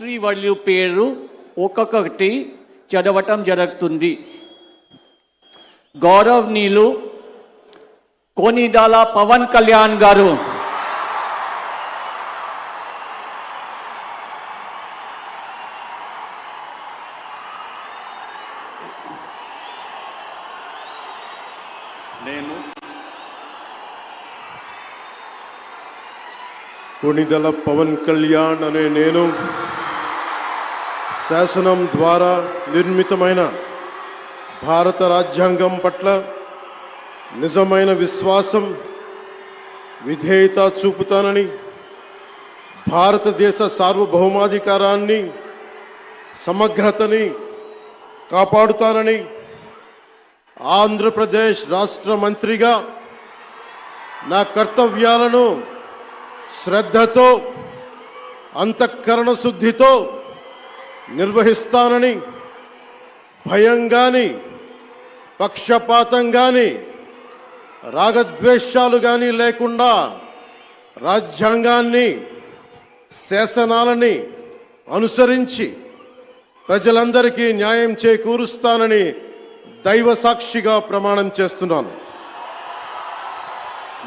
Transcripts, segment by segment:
మంత్రివర్యుల పేరు ఒక్కొక్కటి చదవటం జరుగుతుంది. గౌరవనీయులు కొనిదెల పవన్ కళ్యాణ్ గారు, కొనిదెల పవన్ కళ్యాణ్ అనే నేను శాసనం ద్వారా నిర్మితమైన భారత రాజ్యాంగం పట్ల నిజమైన విశ్వాసం, విధేయత చూపుతానని, భారతదేశ సార్వభౌమాధికారాన్ని, సమగ్రతని కాపాడుతానని, ఆంధ్రప్రదేశ్ రాష్ట్ర మంత్రిగా నా కర్తవ్యాలను శ్రద్ధతో, అంతఃకరణ శుద్ధితో నిర్వహిస్తానని, భయం గాని, పక్షపాతం గాని, రాగద్వేషాలు గాని లేకుండా రాజ్యాంగాన్ని, శాసనాలని అనుసరించి ప్రజలందరికీ న్యాయం చేకూరుస్తానని దైవ సాక్షిగా ప్రమాణం చేస్తున్నాను.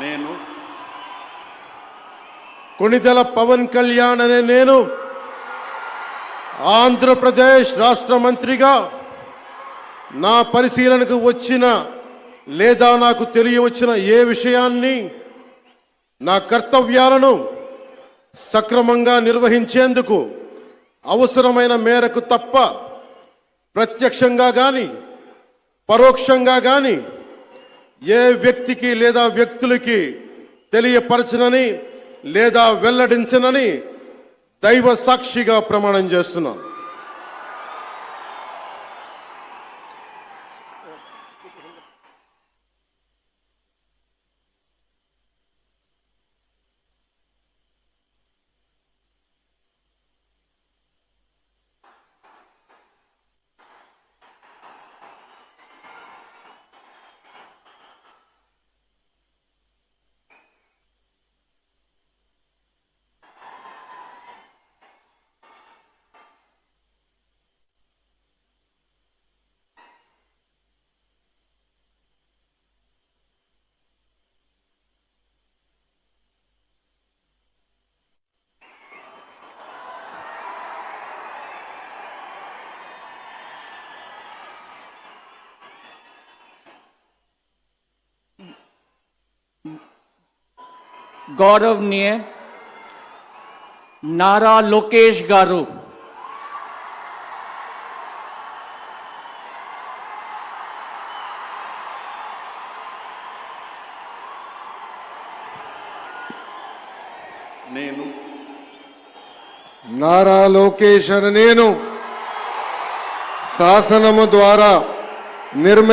నేను కొనిదెల పవన్ కళ్యాణ్ అనే నేను ఆంధ్రప్రదేశ్ రాష్ట్ర మంత్రిగా నా పరిశీలనకు వచ్చిన లేదా నాకు తెలియవచ్చిన ఏ విషయాన్ని, నా కర్తవ్యాలను సక్రమంగా నిర్వహించేందుకు అవసరమైన మేరకు తప్ప ప్రత్యక్షంగా కానీ పరోక్షంగా కానీ ఏ వ్యక్తికి లేదా వ్యక్తులకి తెలియపరచనని లేదా వెల్లడించనని దైవ సాక్షిగా ప్రమాణం చేస్తున్నాను. గౌరవనీయ నారా లోకేష్ గారు, నేను నారా లోకేష్ అనే నేను శాసనము ద్వారా